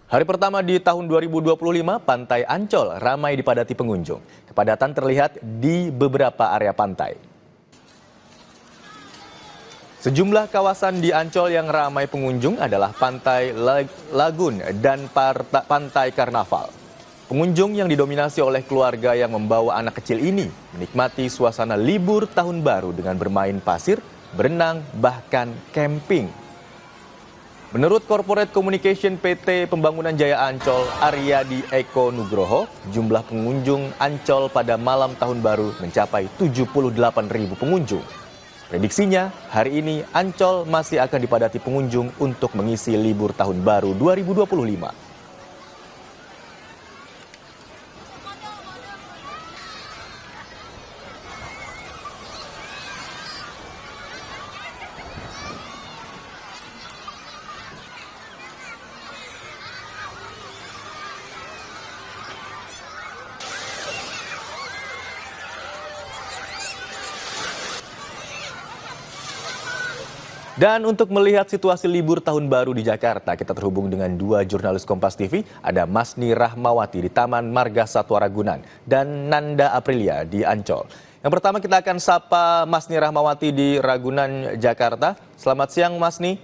Hari pertama di tahun 2025, Pantai Ancol ramai dipadati pengunjung. Kepadatan terlihat di beberapa area pantai. Sejumlah kawasan di Ancol yang ramai pengunjung adalah Pantai Lagun dan Pantai Karnaval. Pengunjung yang didominasi oleh keluarga yang membawa anak kecil ini menikmati suasana libur tahun baru dengan bermain pasir, berenang, bahkan camping. Menurut Corporate Communication PT Pembangunan Jaya Ancol, Aryadi Eko Nugroho, jumlah pengunjung Ancol pada malam tahun baru mencapai 78.000 pengunjung. Prediksinya, hari ini Ancol masih akan dipadati pengunjung untuk mengisi libur tahun baru 2025. Dan untuk melihat situasi libur tahun baru di Jakarta, kita terhubung dengan dua jurnalis Kompas TV. Ada Masni Rahmawati di Taman Marga Satwa Ragunan dan Nanda Aprilia di Ancol. Yang pertama kita akan sapa Masni Rahmawati di Ragunan, Jakarta. Selamat siang Masni.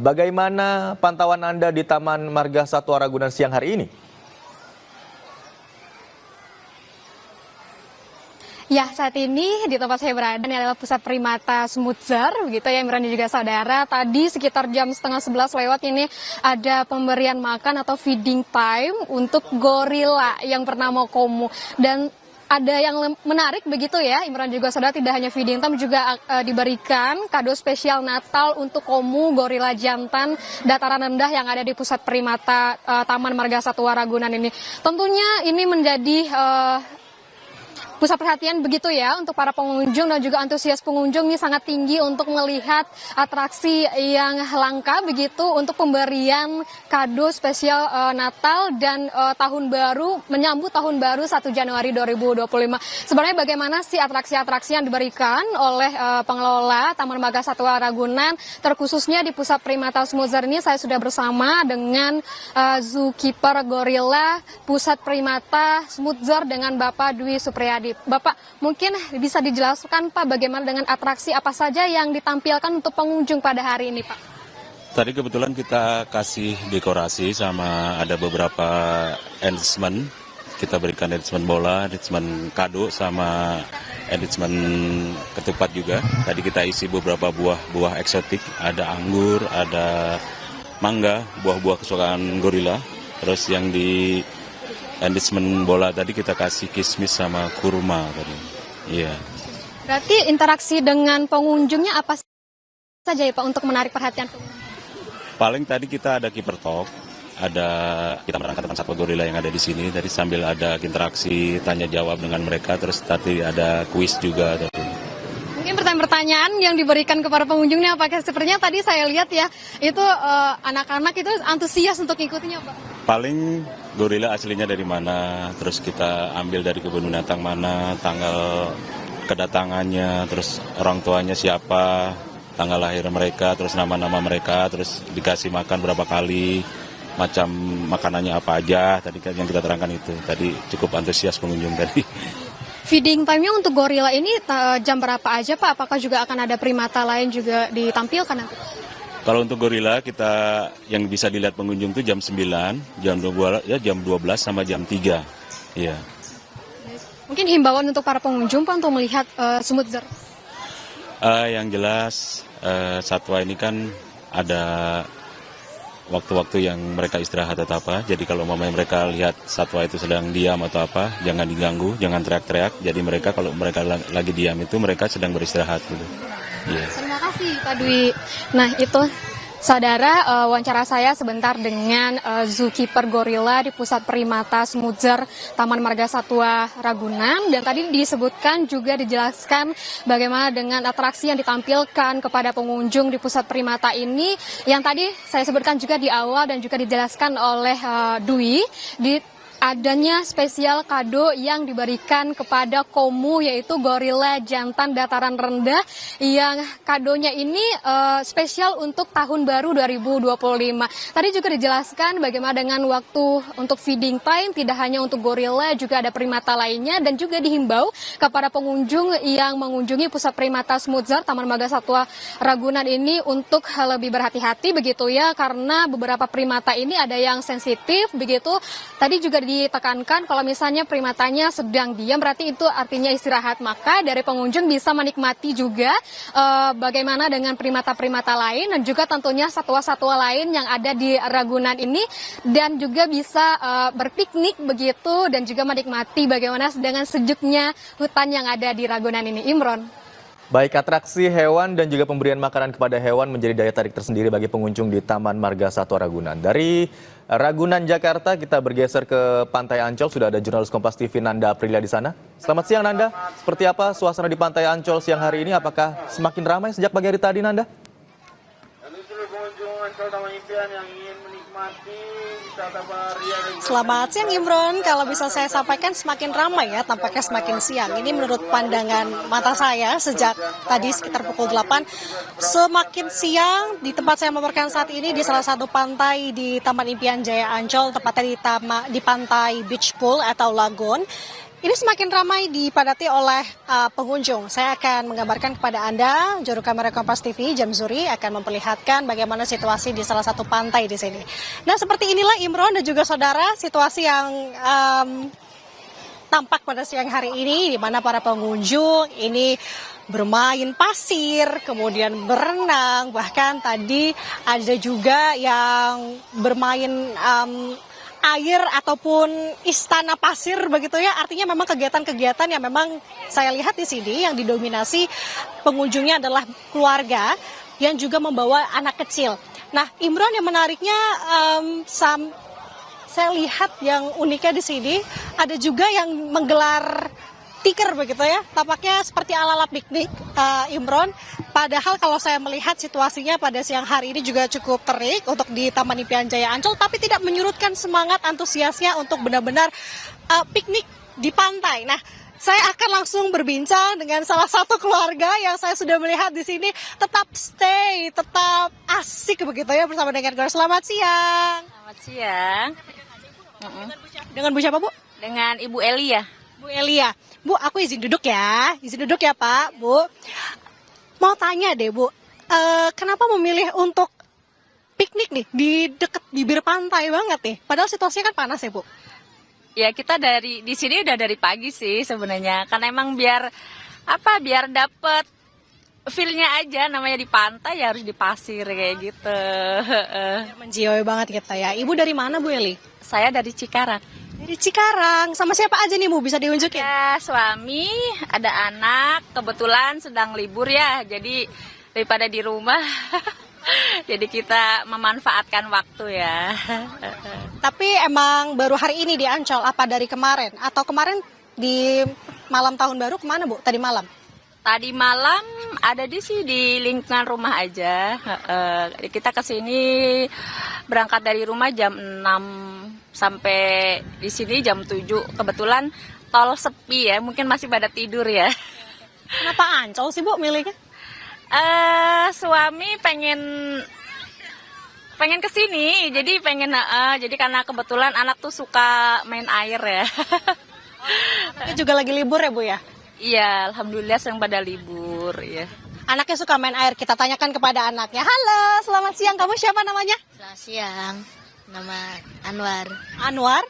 Bagaimana pantauan Anda di Taman Marga Satwa Ragunan siang hari ini? Ya, saat ini di tempat saya berada ini adalah pusat primata Smootsar, begitu ya Imran dan juga saudara. Tadi sekitar jam setengah 11 lewat ini ada pemberian makan atau feeding time untuk gorila yang bernama Komu. Dan ada yang menarik begitu ya Imran juga saudara, tidak hanya feeding time, juga diberikan kado spesial Natal untuk Komu, gorila jantan dataran rendah yang ada di pusat primata Taman Marga Satwa Ragunan ini. Tentunya ini menjadi pusat perhatian begitu ya untuk para pengunjung dan juga antusias pengunjung ini sangat tinggi untuk melihat atraksi yang langka begitu untuk pemberian kado spesial Natal dan tahun baru, menyambut tahun baru 1 Januari 2025. Sebenarnya bagaimana sih atraksi-atraksi yang diberikan oleh pengelola Taman Marga Satwa Ragunan, terkhususnya di pusat primata Smootsar ini? Saya sudah bersama dengan zookeeper gorila pusat primata Smootsar dengan Bapak Dwi Supriyadi. Bapak, mungkin bisa dijelaskan Pak bagaimana dengan atraksi apa saja yang ditampilkan untuk pengunjung pada hari ini Pak? Tadi kebetulan kita kasih dekorasi sama ada beberapa entertainment. Kita berikan entertainment bola, entertainment kado sama entertainment ketupat juga. Tadi kita isi beberapa buah eksotik, ada anggur, ada mangga, buah-buah kesukaan gorila. Terus yang di entertainment bola tadi kita kasih kismis sama kurma tadi. Iya. Berarti interaksi dengan pengunjungnya apa saja ya Pak untuk menarik perhatian pengunjung? Paling tadi kita ada keeper talk, kita merangkap tentang satwa gorila yang ada di sini. Tadi sambil ada interaksi tanya jawab dengan mereka, terus tadi ada kuis juga tadi. Mungkin pertanyaan-pertanyaan yang diberikan kepada pengunjungnya apakah sepertinya tadi saya lihat ya itu anak-anak itu antusias untuk ikutinya Pak? Paling gorila aslinya dari mana, terus kita ambil dari kebun binatang mana, tanggal kedatangannya, terus orang tuanya siapa, tanggal lahir mereka, terus nama-nama mereka, terus dikasih makan berapa kali, macam makanannya apa aja, tadi yang kita terangkan itu. Tadi cukup antusias pengunjung tadi. Feeding time-nya untuk gorila ini jam berapa aja Pak? Apakah juga akan ada primata lain juga ditampilkan nanti? Kalau untuk gorila kita yang bisa dilihat pengunjung itu jam 9, jam 12 sama jam 3. Iya. Mungkin himbauan untuk para pengunjung Pak untuk melihat Smootsar. Yang jelas satwa ini kan ada waktu-waktu yang mereka istirahat atau apa. Jadi kalau mereka lihat satwa itu sedang diam atau apa, jangan diganggu, jangan teriak-teriak. Jadi mereka kalau mereka lagi diam itu mereka sedang beristirahat gitu. Yeah. Terima kasih Pak Dwi. Nah itu saudara wawancara saya sebentar dengan zookeeper gorila di pusat primata Smootsar Taman Marga Satwa Ragunan, dan tadi disebutkan juga dijelaskan bagaimana dengan atraksi yang ditampilkan kepada pengunjung di pusat primata ini yang tadi saya sebutkan juga di awal dan juga dijelaskan oleh Dwi. adanya spesial kado yang diberikan kepada Komu, yaitu gorila jantan dataran rendah, yang kadonya ini spesial untuk tahun baru 2025. Tadi juga dijelaskan bagaimana dengan waktu untuk feeding time, tidak hanya untuk gorila, juga ada primata lainnya, dan juga dihimbau kepada pengunjung yang mengunjungi pusat primata Smutsar Taman Marga Satwa Ragunan ini untuk lebih berhati-hati begitu ya, karena beberapa primata ini ada yang sensitif begitu. Tadi juga ditekankan kalau misalnya primatanya sedang diam berarti itu artinya istirahat, maka dari pengunjung bisa menikmati juga bagaimana dengan primata-primata lain dan juga tentunya satwa-satwa lain yang ada di Ragunan ini, dan juga bisa berpiknik begitu dan juga menikmati bagaimana dengan sejuknya hutan yang ada di Ragunan ini. Imron. Baik, atraksi hewan dan juga pemberian makanan kepada hewan menjadi daya tarik tersendiri bagi pengunjung di Taman Marga Satwa Ragunan. Dari Ragunan, Jakarta, kita bergeser ke Pantai Ancol. Sudah ada jurnalis Kompas TV Nanda Aprilia di sana. Selamat siang, Nanda. Seperti apa suasana di Pantai Ancol siang hari ini? Apakah semakin ramai sejak pagi hari tadi, Nanda? Selamat siang Imron, kalau bisa saya sampaikan semakin ramai ya, tampaknya semakin siang. Ini menurut pandangan mata saya sejak tadi sekitar pukul 8. Semakin siang di tempat saya melaporkan saat ini di salah satu pantai di Taman Impian Jaya Ancol, tepatnya di pantai Beach Pool atau Lagoon. Ini semakin ramai dipadati oleh pengunjung. Saya akan menggambarkan kepada Anda, juru kamera Kompas TV, Jamzuri, akan memperlihatkan bagaimana situasi di salah satu pantai di sini. Nah, seperti inilah Imron dan juga saudara, situasi yang tampak pada siang hari ini, di mana para pengunjung ini bermain pasir, kemudian berenang, bahkan tadi ada juga yang bermain air ataupun istana pasir begitu ya. Artinya memang kegiatan-kegiatan yang memang saya lihat di sini yang didominasi pengunjungnya adalah keluarga yang juga membawa anak kecil. Nah, Imron, yang menariknya saya lihat yang uniknya di sini ada juga yang menggelar tikar begitu ya, tampaknya seperti ala-ala piknik, Imron. Padahal kalau saya melihat situasinya pada siang hari ini juga cukup terik untuk di Taman Impian Jaya Ancol, tapi tidak menyurutkan semangat antusiasnya untuk benar-benar piknik di pantai. Nah, saya akan langsung berbincang dengan salah satu keluarga yang saya sudah melihat di sini. Tetap stay, tetap asik begitu ya bersama dengan keluarga. Selamat siang. Selamat siang. Dengan Bu siapa, Bu? Dengan Ibu Elia. Bu Elia. Bu, aku izin duduk ya. Izin duduk ya, Pak. Bu, mau tanya deh, Bu. Kenapa memilih untuk piknik nih di dekat bibir pantai banget nih? Padahal situasinya kan panas ya, Bu. Ya, kita di sini udah dari pagi sih sebenarnya. Karena emang biar dapet feel-nya aja, namanya di pantai ya harus di pasir kayak gitu. Biar menjiwai banget kita ya. Ibu dari mana, Bu Eli? Saya dari Cikarang. Dari Cikarang. Sama siapa aja nih, Bu? Bisa diunjukin? Ya, suami, ada anak, kebetulan sedang libur ya. Jadi daripada di rumah, jadi kita memanfaatkan waktu ya. Tapi emang baru hari ini di Ancol, apa dari kemarin? Atau kemarin di malam tahun baru kemana, Bu? Tadi malam? Tadi malam ada di lingkungan rumah aja. Kita kesini berangkat dari rumah jam 6 sampai di sini jam 7. Kebetulan tol sepi ya, mungkin masih pada tidur ya. Kenapa Ancol sih, Bu, milihnya? Suami pengen kesini, jadi jadi karena kebetulan anak tuh suka main air ya. Ini juga lagi libur ya, Bu ya? Iya, alhamdulillah sedang pada libur ya. Anaknya suka main air, kita tanyakan kepada anaknya. Halo, selamat siang, kamu siapa namanya? Selamat siang, nama Anwar. Anwar?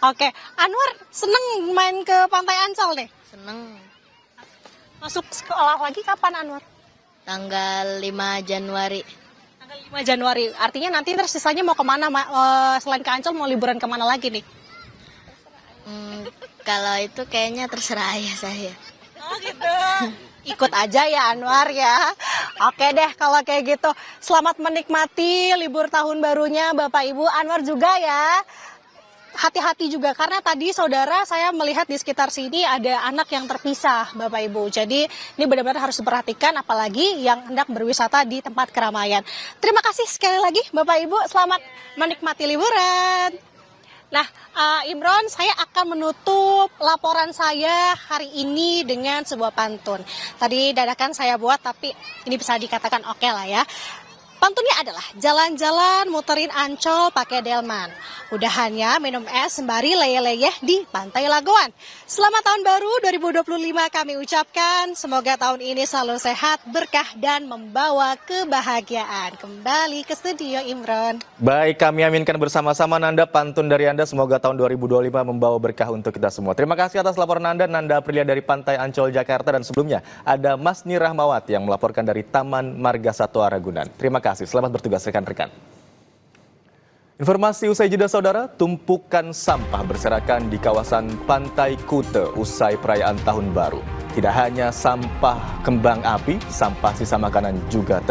Oke, Anwar seneng main ke Pantai Ancol nih? Seneng. Masuk sekolah lagi kapan, Anwar? Tanggal 5 Januari. Tanggal 5 Januari, artinya nanti terus sisanya mau kemana? Selain ke Ancol mau liburan kemana lagi nih? Kalau itu kayaknya terserah ayah saya. Oh gitu. Ikut aja ya Anwar ya. Oke deh kalau kayak gitu. Selamat menikmati libur tahun barunya Bapak Ibu. Anwar juga ya. Hati-hati juga karena tadi saudara saya melihat di sekitar sini ada anak yang terpisah Bapak Ibu. Jadi ini benar-benar harus diperhatikan apalagi yang hendak berwisata di tempat keramaian. Terima kasih sekali lagi Bapak Ibu. Selamat menikmati liburan. Nah, Imron, saya akan menutup laporan saya hari ini dengan sebuah pantun. Tadi dadakan saya buat, tapi ini bisa dikatakan oke lah ya. Pantunnya adalah jalan-jalan muterin Ancol pakai delman. Udahannya minum es sembari leyeh-leyeh di Pantai Lagoan. Selamat tahun baru 2025 kami ucapkan. Semoga tahun ini selalu sehat, berkah, dan membawa kebahagiaan. Kembali ke studio, Imron. Baik, kami aminkan bersama-sama Nanda pantun dari Anda. Semoga tahun 2025 membawa berkah untuk kita semua. Terima kasih atas laporan Anda, Nanda Aprilia dari Pantai Ancol, Jakarta. Dan sebelumnya ada Masni Rahmawati yang melaporkan dari Taman Marga Satwa Ragunan. Terima kasih, selamat bertugas rekan-rekan. Informasi usai jeda saudara, tumpukan sampah berserakan di kawasan Pantai Kute usai perayaan Tahun Baru. Tidak hanya sampah kembang api, sampah sisa makanan juga terlihat.